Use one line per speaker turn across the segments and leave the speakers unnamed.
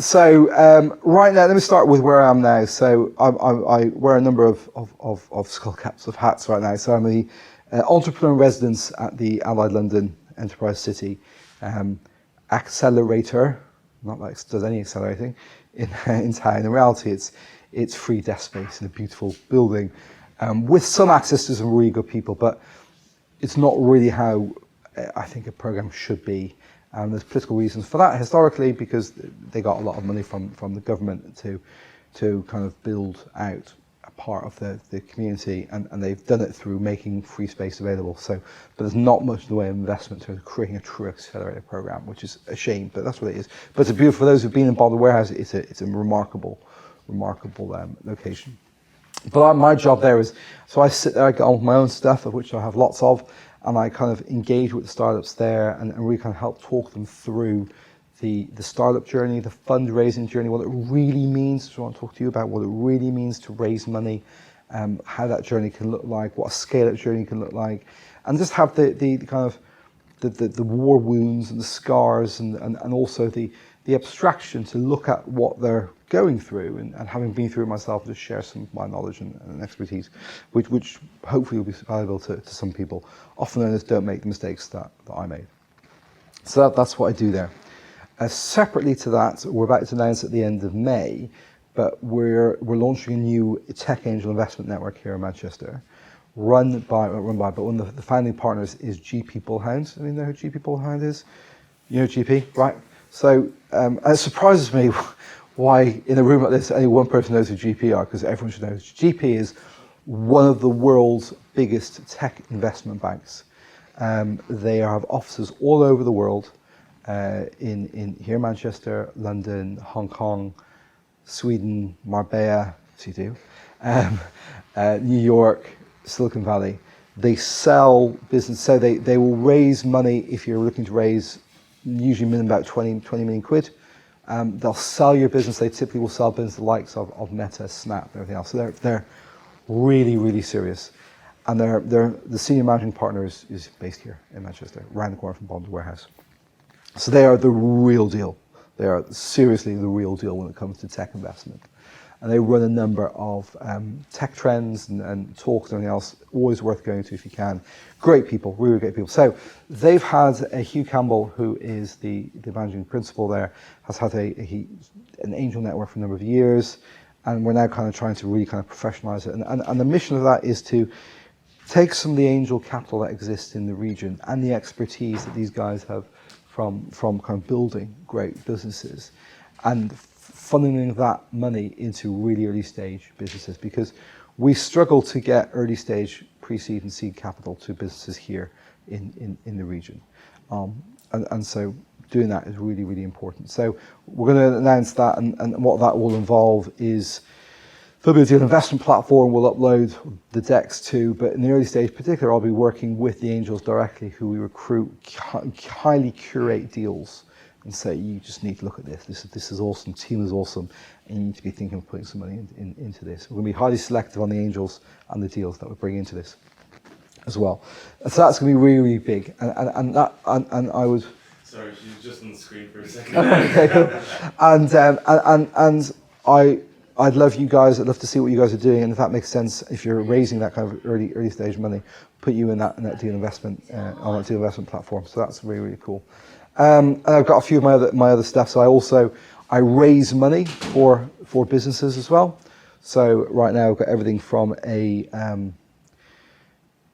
Right now, let me start with where I am now. So I wear a number of skull caps of hats right now. So I'm the entrepreneur in residence at the Allied London Enterprise City accelerator. Not like it does any accelerating in town. In reality, it's free desk space in a beautiful building with some access to some really good people, but it's not really how I think a program should be. There's political reasons for that historically, because they got a lot of money from the government to kind of build out a part of the community, and they've done it through making free space available. But there's not much in the way of investment to creating a true accelerator program, which is a shame, but that's what it is. But it's beautiful. For those who've been in Bother Warehouse, it's a remarkable location. But my job there is, so I sit there, I get on with my own stuff, of which I have lots of, and I kind of engage with the startups there and really kind of help talk them through the startup journey, the fundraising journey, what it really means. So I want to talk to you about what it really means to raise money, how that journey can look like, what a scale-up journey can look like, and just have the kind of the war wounds and the scars and also the abstraction to look at what they're going through, and having been through it myself, just share some of my knowledge and expertise, which hopefully will be valuable to some people. Often learners don't make the mistakes that I made. So that's what I do there. Separately to that, we're about to announce at the end of May, but we're launching a new tech angel investment network here in Manchester, run by, but one of the founding partners is GP Bullhound. I mean, you know who GP Bullhound is? You know GP, right? So it surprises me why in a room like this only one person knows who GP are, because everyone should know. GP is one of the world's biggest tech investment banks. They have offices all over the world, in here in Manchester, London, Hong Kong, Sweden, Marbella, so you do, New York, Silicon Valley. They sell business, so they will raise money if you're looking to raise usually minimum about 20 million quid. They'll sell your business. They typically will sell business the likes of Meta, Snap, and everything else. So they're really, really serious. And the senior managing partner is based here in Manchester, around the corner from Bond Warehouse. So they are the real deal. They are seriously the real deal when it comes to tech investment. And they run a number of tech trends and talks and everything else, always worth going to if you can. Great people, really great people. So they've had Hugh Campbell, who is the managing principal there, has had an angel network for a number of years, and we're now kind of trying to really kind of professionalize it. And the mission of that is to take some of the angel capital that exists in the region and the expertise that these guys have from kind of building great businesses, and funneling that money into really early stage businesses, because we struggle to get early stage pre-seed and seed capital to businesses here in the region. And so doing that is really, really important. So we're going to announce that, and what that will involve is there'll be an investment platform we'll upload the decks to, but in the early stage particular, I'll be working with the angels directly, who we recruit, highly curate deals and say, you just need to look at this. This is awesome, team is awesome, and you need to be thinking of putting some money into this. We're going to be highly selective on the angels and the deals that we bring into this as well. So that's going to be really, really big. And I would...
Sorry, she's just on the screen for a second.
Okay, cool. And I'd love you guys. I'd love to see what you guys are doing, and if that makes sense, if you're raising that kind of early stage money, put you in that deal investment on that deal investment platform. So that's really, really cool. And I've got a few of my other stuff. So I raise money for businesses as well. So right now I've got everything from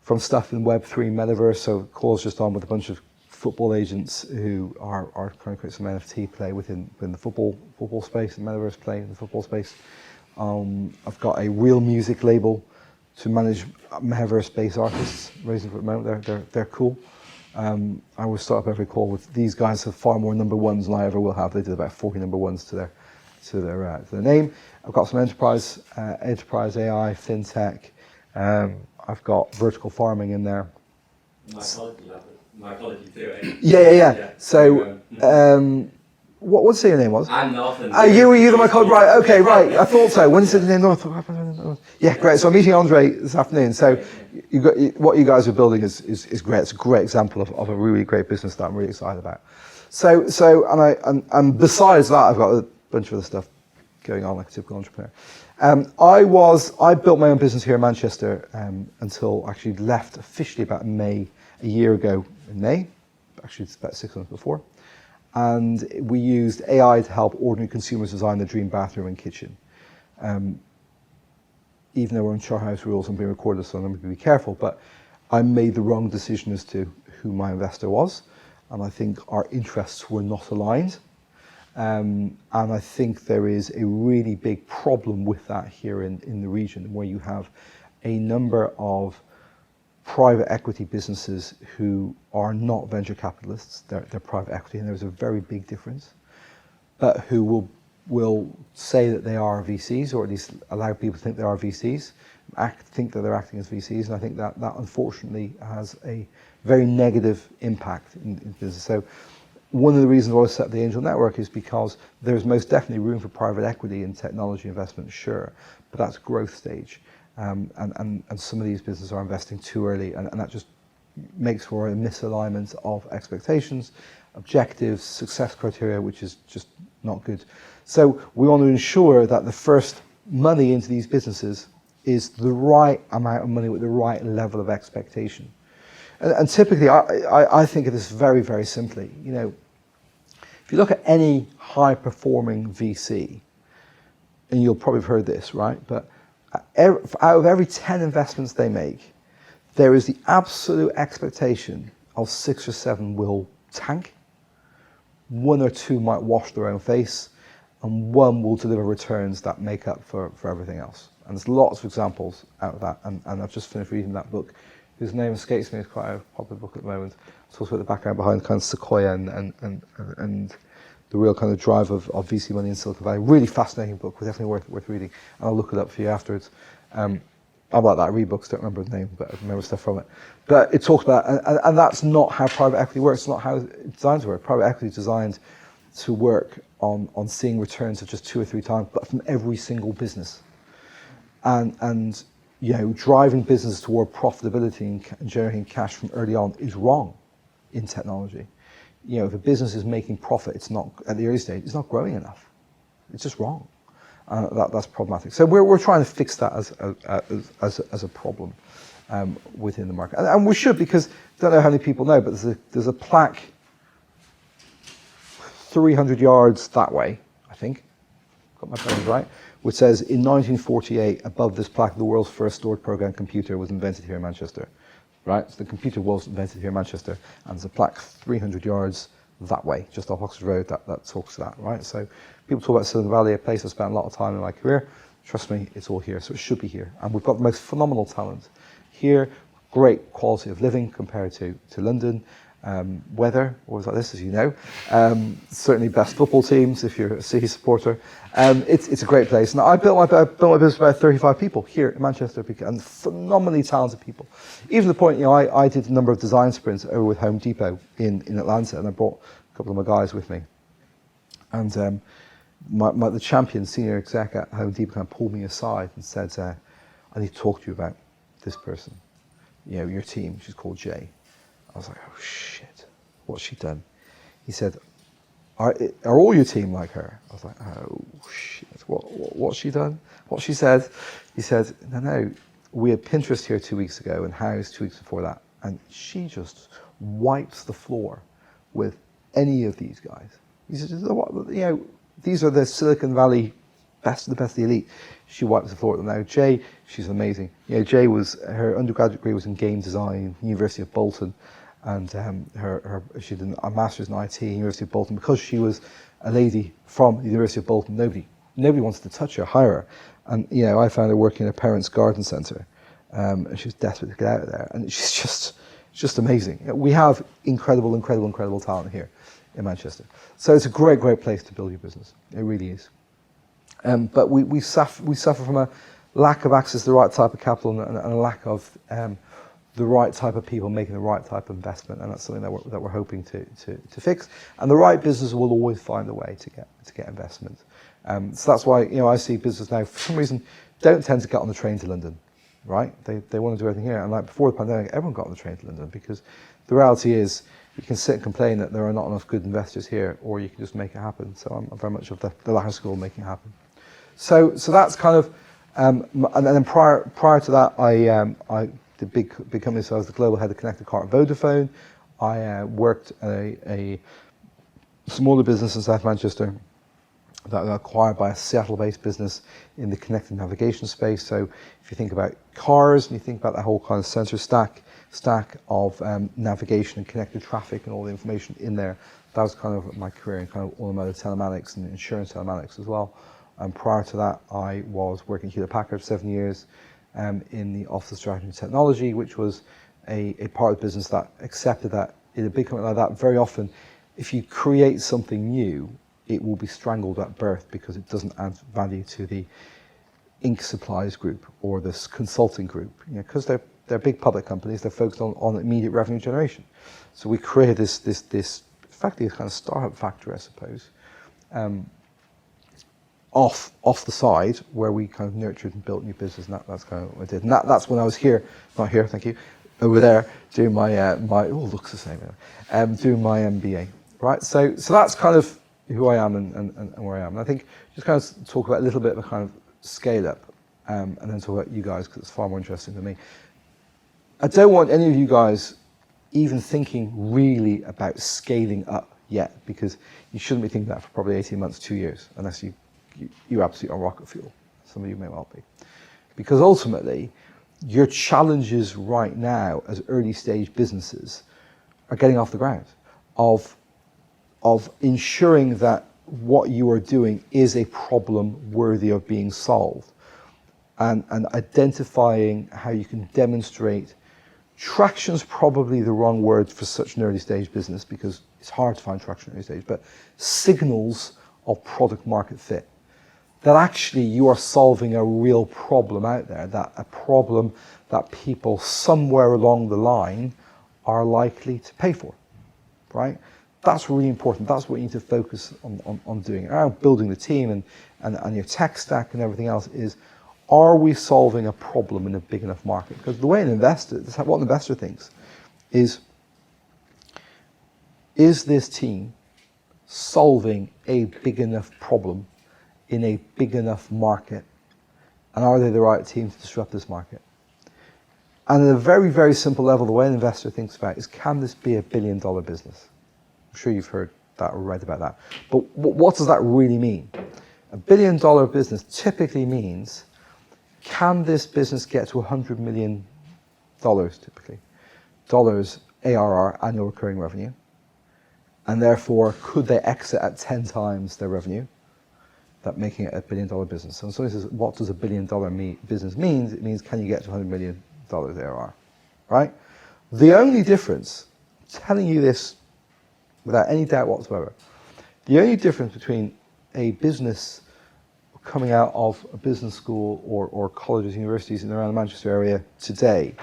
from stuff in Web3 metaverse. So calls just on with a bunch of football agents who are trying to create some NFT play within the football space, and metaverse play in the football space. I've got a real music label to manage metaverse-based artists, raising for the moment. They're cool. I always start up every call with, these guys have far more number ones than I ever will have. They did about 40 number ones to their name. I've got some enterprise AI, fintech. I've got vertical farming in there.
Mycology too, eh?
Yeah. So, what's your name was?
I'm Norton.
You were the mycology, right? Okay, right. I thought so. When you said the name Norton, yeah, great. So I'm meeting Andre this afternoon. So what you guys are building is great. It's a great example of a really great business that I'm really excited about. So and besides that, I've got bunch of other stuff going on like a typical entrepreneur. I built my own business here in Manchester until I actually left officially about a year ago in May. Actually, it's about 6 months before. And we used AI to help ordinary consumers design their dream bathroom and kitchen. Even though we're on Shire House rules and being recorded, so I'm going to be careful, but I made the wrong decision as to who my investor was, and I think our interests were not aligned. And I think there is a really big problem with that here in the region, where you have a number of private equity businesses who are not venture capitalists, they're private equity, and there's a very big difference, but who will say that they are VCs, or at least allow people to think they are VCs, think that they're acting as VCs, and I think that unfortunately has a very negative impact in business. So one of the reasons why I set the Angel Network is because there's most definitely room for private equity in technology investment, sure, but that's growth stage. And some of these businesses are investing too early, and that just makes for a misalignment of expectations, objectives, success criteria, which is just not good. So we want to ensure that the first money into these businesses is the right amount of money with the right level of expectation. And typically, I think of this very, very simply. You know, if you look at any high-performing VC, and you'll probably have heard this, right? But out of every 10 investments they make, there is the absolute expectation of 6 or 7 will tank, 1 or 2 might wash their own face, and 1 will deliver returns that make up for everything else. And there's lots of examples out of that, and I've just finished reading that book, whose name escapes me. It's quite a popular book at the moment. It talks about the background behind kind of Sequoia and the real kind of drive of VC money in Silicon Valley. Really fascinating book, definitely worth reading. And I'll look it up for you afterwards. I'm like that, I read books, don't remember the name, but I remember stuff from it. But it talks about, and that's not how private equity works, it's not how it's designed to work. Private equity is designed to work on seeing returns of just 2 or 3 times, but from every single business. And you know, driving business toward profitability and generating cash from early on is wrong in technology. You know, if a business is making profit, it's not at the early stage, it's not growing enough. It's just wrong. That's problematic. So we're trying to fix that as a problem within the market, and we should, because I don't know how many people know, but there's a plaque 300 yards that way, I think, got my bones right, which says in 1948, above this plaque, the world's first stored program computer was invented here in Manchester. Right, so the computer was invented here in Manchester, and there's a plaque 300 yards that way, just off Oxford Road, that talks to that, right? So people talk about Silicon Valley, a place I spent a lot of time in my career. Trust me, it's all here, so it should be here. And we've got the most phenomenal talent here, great quality of living compared to London. Weather, always like this, as you know. Certainly best football teams if you're a City supporter. It's a great place. And I built my business with about 35 people here in Manchester, and phenomenally talented people. Even to the point, you know, I did a number of design sprints over with Home Depot in Atlanta, and I brought a couple of my guys with me. And the champion senior exec at Home Depot kind of pulled me aside and said, I need to talk to you about this person. You know, your team, she's called Jay. I was like, oh shit, what's she done? He said, are all your team like her? I was like, oh shit, what's she done? What she said? He said, no, we had Pinterest here 2 weeks ago and House 2 weeks before that, and she just wipes the floor with any of these guys. He said, you know, these are the Silicon Valley best of the best of the elite. She wipes the floor with them. Now, Jay, she's amazing. You know, Jay her undergraduate degree was in game design, University of Bolton. And she did a master's in IT, University of Bolton. Because she was a lady from the University of Bolton, nobody wanted to touch her, hire her. And you know, I found her working in a parents' garden centre, and she was desperate to get out of there. And she's just amazing. We have incredible talent here in Manchester. So it's a great place to build your business. It really is. But we suffer from a lack of access to the right type of capital and a lack of the right type of people making the right type of investment, and that's something that we're hoping to fix. And the right business will always find a way to get investment. So that's why, you know, I see business now for some reason don't tend to get on the train to London, right? They want to do everything here. And like before the pandemic, everyone got on the train to London, because the reality is You can sit and complain that there are not enough good investors here, or you can just make it happen. So I'm very much of the latter school, making it happen. So that's kind of, and then prior to that, I did big companies. So I was the global head of connected car at Vodafone. I worked at a smaller business in South Manchester that was acquired by a Seattle-based business in the connected navigation space. So if you think about cars and you think about that whole kind of sensor stack of navigation and connected traffic and all the information in there, that was kind of my career in kind of automotive telematics and insurance telematics as well. And prior to that, I was working at Hewlett-Packard for 7 years in the Office of Strategy and Technology, which was a part of the business that accepted that in a big company like that, very often, if you create something new, it will be strangled at birth because it doesn't add value to the ink supplies group or this consulting group. Because they're big public companies, they're focused on immediate revenue generation. So we created this effectively kind of startup factory, I suppose, off the side where we kind of nurtured and built new business, and that's kind of what I did. And that's when I was here, not here, thank you, over there doing my looks the same, doing my MBA, right? So that's kind of who I am and where I am. And I think just kind of talk about a little bit of a kind of scale up, and then talk about you guys because it's far more interesting than me. I don't want any of you guys even thinking really about scaling up yet, because you shouldn't be thinking that for probably 18 months, 2 years, unless you're absolutely on rocket fuel. Some of you may well be. Because ultimately, your challenges right now as early stage businesses are getting off the ground, of ensuring that what you are doing is a problem worthy of being solved, and identifying how you can demonstrate traction's probably the wrong word for such an early stage business because it's hard to find traction early stage, but signals of product market fit. That actually you are solving a real problem out there, that a problem that people somewhere along the line are likely to pay for, right? That's really important. That's what you need to focus on doing. Around building the team and your tech stack and everything else is, are we solving a problem in a big enough market? Because the way an investor, what an investor thinks is this team solving a big enough problem in a big enough market? And are they the right team to disrupt this market? And at a very, very simple level, the way an investor thinks about it is, can this be $1 billion business? I'm sure you've heard that or read about that. But what does that really mean? $1 billion business typically means, can this business get to $100 million, typically, dollars ARR, annual recurring revenue, and therefore could they exit at 10 times their revenue, that making it a $1 billion business? So somebody says, what does $1 billion business mean? It means, can you get to $100 million ARR, right? The only difference, I'm telling you this without any doubt whatsoever, the only difference between a business coming out of a business school or colleges, universities in around the Manchester area today,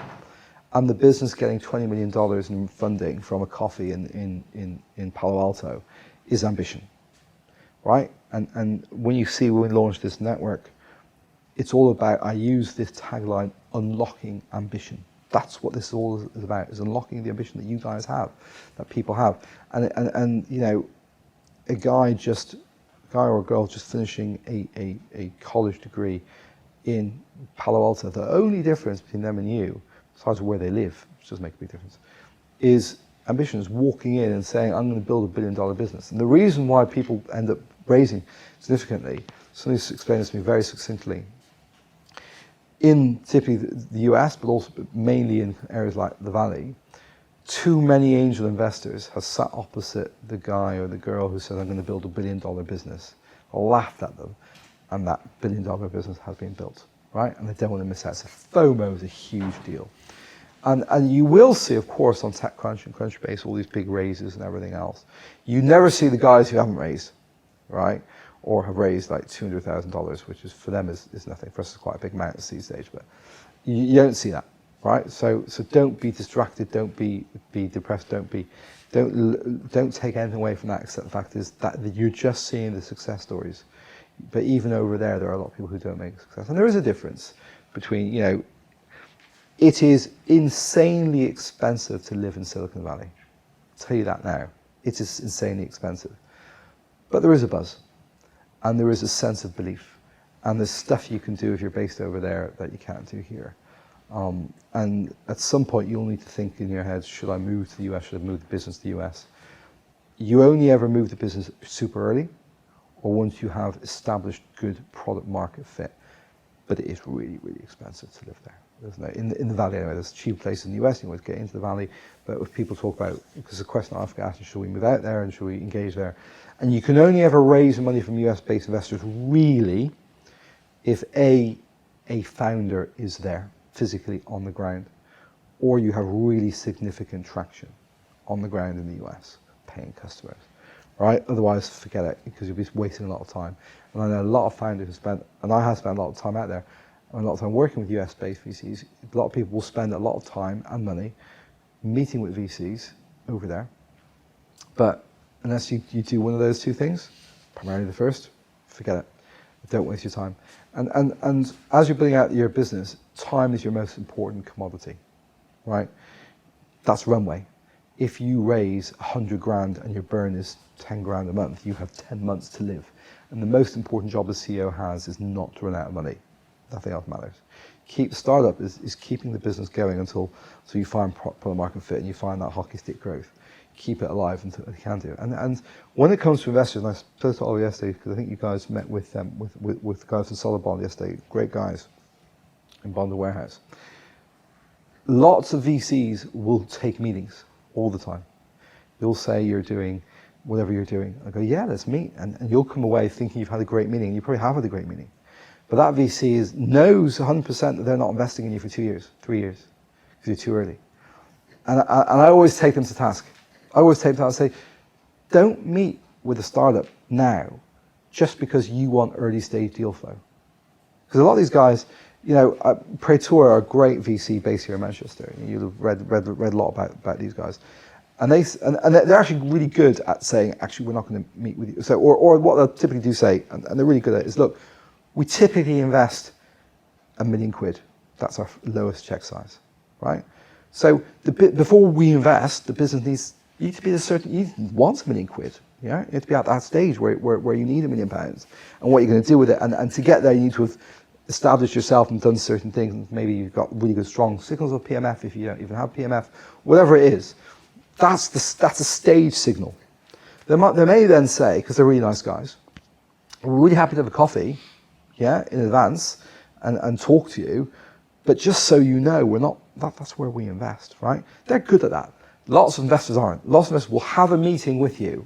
and the business getting $20 million in funding from a coffee in Palo Alto is ambition, right? And when we launched this network, it's all about, I use this tagline, unlocking ambition. That's what this all is about, is unlocking the ambition that you guys have, that people have. And you know, a guy or a girl just finishing a college degree in Palo Alto, the only difference between them and you, besides where they live, which does make a big difference, is ambition, is walking in and saying, I'm going to build $1 billion business. And the reason why people end up raising significantly, somebody's explained this to me very succinctly, in typically the US, but also mainly in areas like the Valley, too many angel investors have sat opposite the guy or the girl who says, I'm going to build $1 billion business, laughed at them, and that $1 billion business has been built, right? And they don't want to miss out. So FOMO is a huge deal. And you will see, of course, on TechCrunch and Crunchbase, all these big raises and everything else. You never see the guys who haven't raised, right? Or have raised like $200,000, which is for them is nothing. For us, it's quite a big amount at seed stage, but you don't see that, right? So don't be distracted, don't be depressed, don't take anything away from that, except the fact is that you're just seeing the success stories. But even over there are a lot of people who don't make success. And there is a difference between, you know, it is insanely expensive to live in Silicon Valley. tell you that now. It is insanely expensive. But there is a buzz, and there is a sense of belief, and there's stuff you can do if you're based over there that you can't do here. And at some point you'll need to think in your head, should I move to the US, should I move the business to the US? You only ever move the business super early, or once you have established good product market fit. But it is really, really expensive to live there. There's no, in the valley anyway, there's cheap places in the US, you always get into the valley, but if people talk about, because the question I often get asked, should we move out there and should we engage there? And you can only ever raise money from US-based investors really if a founder is there physically on the ground, or you have really significant traction on the ground in the US, paying customers, right? Otherwise, forget it, because you'll be wasting a lot of time. And I know a lot of founders who spent, and I have spent a lot of time out there, and a lot of time working with US-based VCs. A lot of people will spend a lot of time and money meeting with VCs over there, but unless you do one of those two things, primarily the first, forget it. Don't waste your time. And as you're building out your business, time is your most important commodity, right? That's runway. If you raise 100 grand and your burn is 10 grand a month, you have 10 months to live. And the most important job a CEO has is not to run out of money. Nothing else matters. Startup is keeping the business going until you find product market fit and you find that hockey stick growth. Keep it alive until you can do. And when it comes to investors, and I spoke to all yesterday because I think you guys met with the guys from Solid Bond yesterday, great guys in Bond Warehouse. Lots of VCs will take meetings all the time. You'll say you're doing whatever you're doing. I go, yeah, let's meet. And you'll come away thinking you've had a great meeting. You probably have had a great meeting. But that VC knows 100% that they're not investing in you for 2 years, 3 years, because you're too early. And I always take them to task. I always take them to task and say, don't meet with a startup now just because you want early stage deal flow. Because a lot of these guys, Praetor are a great VC based here in Manchester. You'll have read a lot about these guys. And they're actually really good at saying, actually, we're not going to meet with you. So, or what they'll typically do say, and they're really good at it, is, look, we typically invest £1 million. That's our lowest check size, right? So before we invest, the business needs you to be you want £1 million. Yeah, you have to be at that stage where you need £1 million, and what you're going to do with it. And to get there, you need to have established yourself and done certain things. Maybe you've got really good, strong signals of PMF if you don't even have PMF. Whatever it is, that's a stage signal. They may then say, because they're really nice guys, we're really happy to have a coffee, yeah, in advance, and talk to you, but just so you know, we're not. That's where we invest, right? They're good at that. Lots of investors aren't. Lots of investors will have a meeting with you,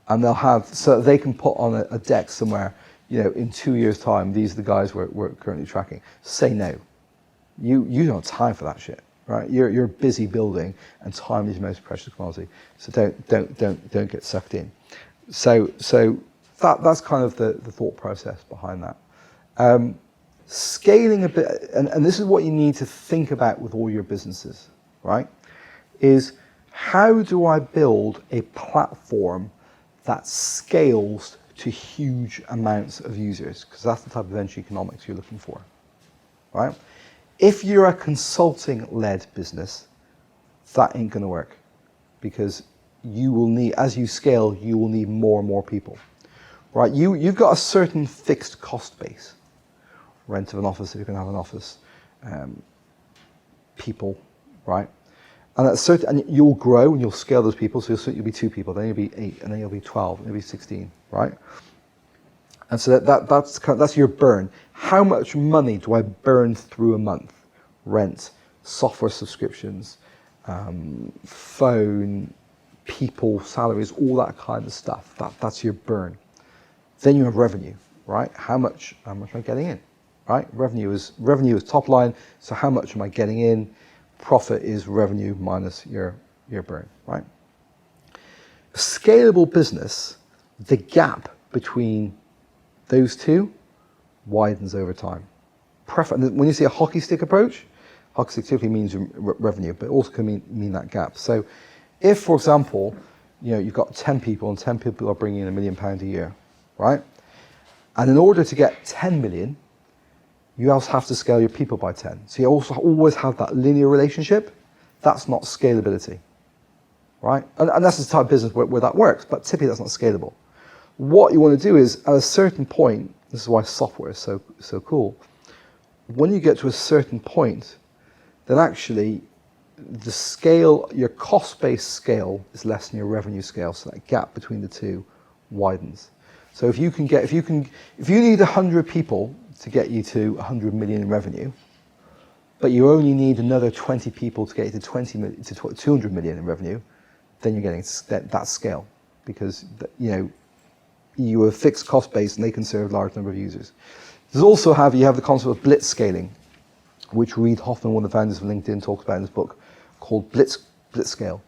and they'll have so they can put on a deck somewhere. In 2 years' time, these are the guys we're currently tracking. Say no. You don't have time for that shit, right? You're busy building, and time is your most precious commodity. So don't get sucked in. So that's kind of the thought process behind that. Scaling a bit, and this is what you need to think about with all your businesses, right? Is how do I build a platform that scales to huge amounts of users? Because that's the type of venture economics you're looking for, right? If you're a consulting-led business, that ain't going to work, because you will need, as you scale, you will need more and more people, right? You've got a certain fixed cost base. Rent of an office, if you're going to have an office, people, right? And you'll grow and you'll scale those people, so you'll be 2 people, then you'll be 8, and then you'll be 12, and you'll be 16, right? And so that's your burn. How much money do I burn through a month? Rent, software subscriptions, phone, people, salaries, all that kind of stuff. That's your burn. Then you have revenue, right? How much am I getting in? Right? Revenue is top line. So how much am I getting in? Profit is revenue minus your burn, right? A scalable business, the gap between those two widens over time. When you see a hockey stick approach, hockey stick typically means revenue, but it also can mean that gap. So if, for example, you've got 10 people and 10 people are bringing in £1 million a year, right? And in order to get 10 million, you also have to scale your people by 10. So you also always have that linear relationship. That's not scalability, right? And that's the type of business where that works, but typically that's not scalable. What you want to do is, at a certain point, this is why software is so cool, when you get to a certain point, then actually the scale, your cost-based scale is less than your revenue scale, so that gap between the two widens. So if you need 100 people to get you to 100 million in revenue, but you only need another 20 people to get you to 200 million in revenue, then you're getting that scale, because you have a fixed cost base and they can serve a large number of users. You have the concept of blitz scaling, which Reid Hoffman, one of the founders of LinkedIn, talks about in his book called Blitz Scale.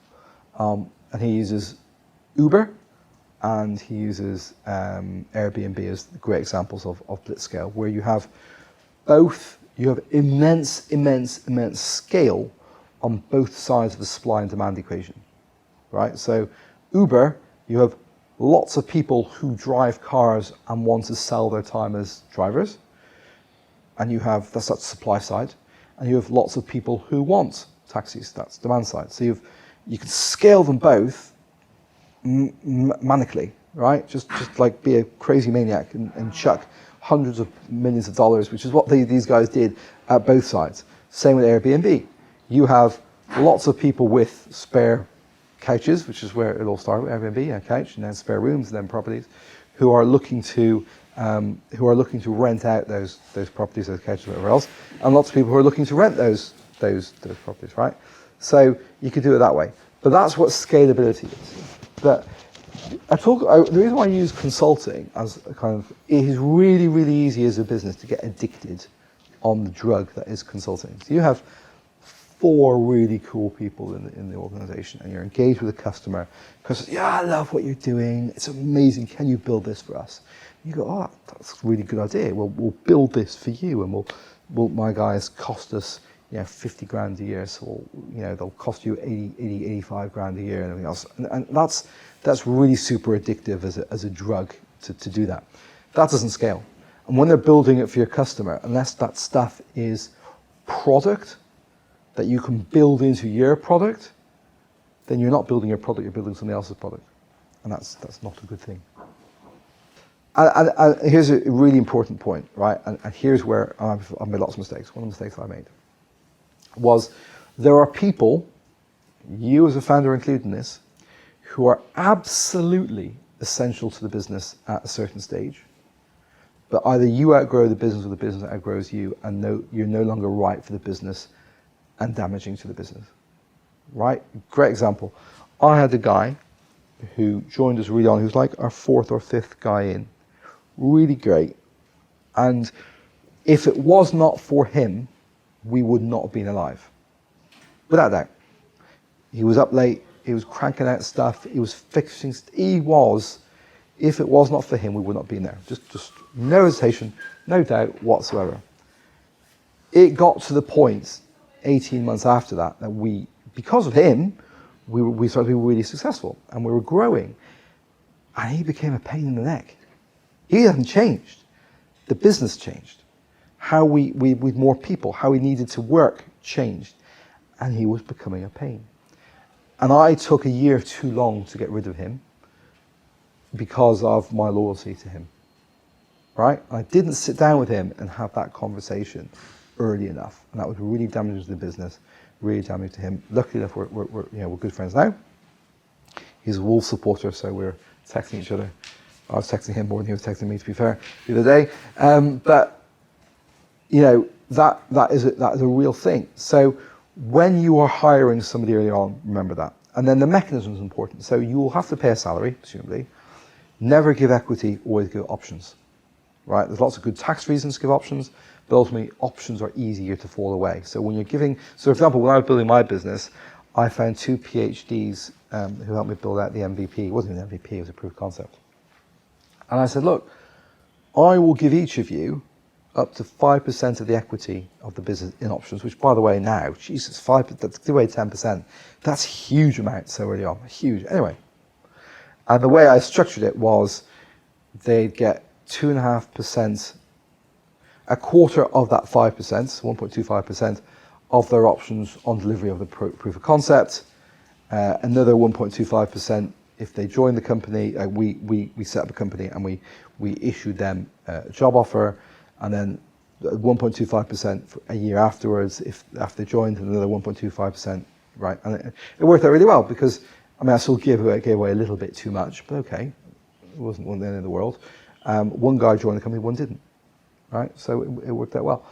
And he uses Uber and he uses Airbnb as great examples of blitz scale, where you have immense scale on both sides of the supply and demand equation, right? So Uber, you have lots of people who drive cars and want to sell their time as drivers, and that's supply side, and you have lots of people who want taxis, that's demand side. So you can scale them both manically, right? Just like be a crazy maniac and chuck hundreds of millions of dollars, which is what these guys did at both sides. Same with Airbnb. You have lots of people with spare couches, which is where it all started with Airbnb, a couch, and then spare rooms, and then properties, who are looking to rent out those properties, those couches, whatever else, and lots of people who are looking to rent those properties, right? So you could do it that way, but that's what scalability is. But the reason why I use consulting as a it is really, really easy as a business to get addicted on the drug that is consulting. So you have 4 really cool people in the organization, and you're engaged with the customer because, I love what you're doing. It's amazing. Can you build this for us? You go, oh, that's a really good idea. We'll build this for you, and my guys cost us 50 grand a year, so they'll cost you 85 grand a year and everything else. And that's really super addictive as a drug to do that. That doesn't scale. And when they're building it for your customer, unless that stuff is product that you can build into your product, then you're not building your product, you're building somebody else's product. And that's not a good thing. And here's a really important point, right? And here's where I've made lots of mistakes. One of the mistakes I made was there are people, you as a founder included in this, who are absolutely essential to the business at a certain stage, but either you outgrow the business or the business outgrows you, and you're no longer right for the business and damaging to the business, right? Great example. I had a guy who joined us really on, who's like our 4th or 5th guy in, really great. And if it was not for him, we would not have been alive, without doubt. He was up late, he was cranking out stuff, he was fixing, if it was not for him, we would not have been there. Just no hesitation, no doubt whatsoever. It got to the point 18 months after that because of him, we started to be really successful, and we were growing, and he became a pain in the neck. He hadn't changed. The business changed. How we with more people, how we needed to work changed, and he was becoming a pain. And I took a year too long to get rid of him because of my loyalty to him, right? I didn't sit down with him and have that conversation early enough, and that was really damaging to the business, really damaging to him. Luckily enough, we're good friends now. He's a Wolves supporter, so we're texting each other. I was texting him more than he was texting me, to be fair, the other day. But that is a real thing. So when you are hiring somebody early on, remember that. And then the mechanism is important. So you will have to pay a salary, presumably. Never give equity, always give options, right? There's lots of good tax reasons to give options, but ultimately options are easier to fall away. So when you're giving, for example, when I was building my business, I found 2 PhDs who helped me build out the MVP. It wasn't an MVP, it was a proof of concept. And I said, look, I will give each of you up to 5% of the equity of the business in options, which, by the way, now, Jesus, 5%, that's give away 10%. That's a huge amount so early on, huge. Anyway, and the way I structured it was they'd get 2.5%, a quarter of that 5%, 1.25% of their options on delivery of the proof of concept, another 1.25% if they join the company. We set up a company and we issued them a job offer, and then 1.25% a year afterwards if after they joined, and another 1.25%, right? And it worked out really well because, I mean, I still gave away a little bit too much, but okay, it wasn't the end of the world. One guy joined the company, one didn't, right? So it worked out well.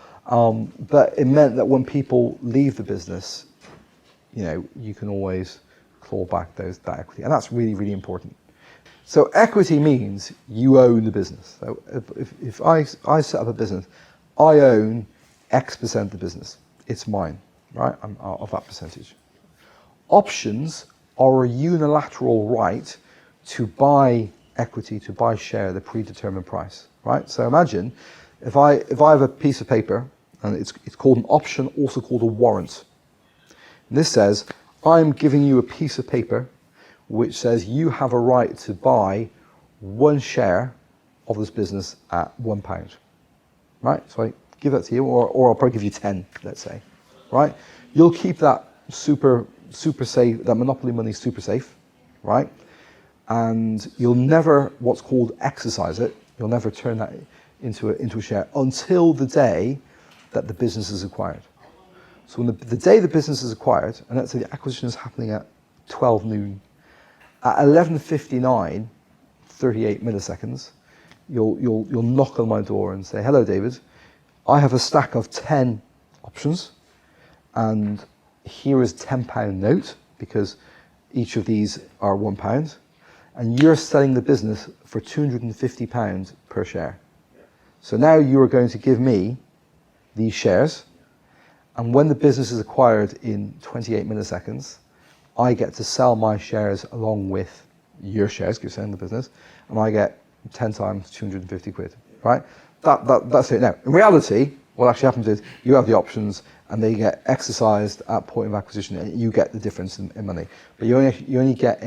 But it meant that when people leave the business, you know, you can always claw back that equity, and that's really, really important. So equity means you own the business. So if I set up a business, I own X% of the business. It's mine, right? I'm of that percentage. Options are a unilateral right to buy equity, to buy share at a predetermined price, right? So imagine if I have a piece of paper, and it's called an option, also called a warrant. And this says, I'm giving you a piece of paper which says you have a right to buy 1 share of this business at £1, right? So I give that to you, or I'll probably give you 10, let's say, right? You'll keep that super safe, that monopoly money super safe, right? And you'll never, what's called, exercise it. You'll never turn that into a share until the day that the business is acquired. So when the day the business is acquired, and let's say the acquisition is happening at 12 noon, at 11:59, 38 milliseconds, you'll knock on my door and say, hello, David, I have a stack of 10 options, and here is a £10 note, because each of these are £1, and you're selling the business for £250 per share. So now you are going to give me these shares, and when the business is acquired in 28 milliseconds, I get to sell my shares along with your shares, because you're selling the business, and I get 10 times 250 quid, right? That's it. Now, in reality, what actually happens is you have the options and they get exercised at point of acquisition, and you get the difference in money. But you only get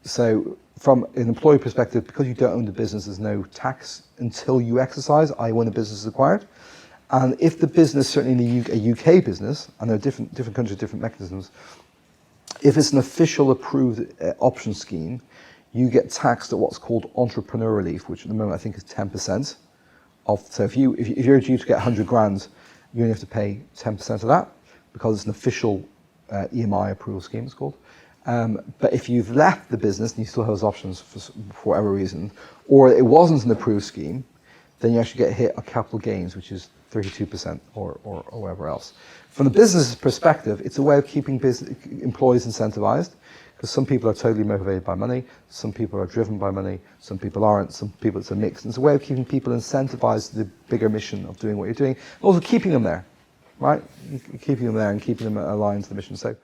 so from an employee perspective, because you don't own the business, there's no tax until you exercise, i.e. when the business is acquired. And if the business, certainly in a UK business, and there are different countries, different mechanisms, if it's an official approved option scheme, you get taxed at what's called entrepreneur relief, which at the moment I think is 10%. So if you're due to get 100 grand, you only have to pay 10% of that, because it's an official EMI approval scheme, it's called. But if you've left the business and you still have those options for whatever reason, or it wasn't an approved scheme, then you actually get hit on capital gains, which is 32% or whatever else. From the business's perspective, it's a way of keeping employees incentivized, because some people are totally motivated by money, some people are driven by money, some people aren't, some people it's a mix. And it's a way of keeping people incentivized to the bigger mission of doing what you're doing, and also keeping them there, right? Keeping them there and keeping them aligned to the mission. So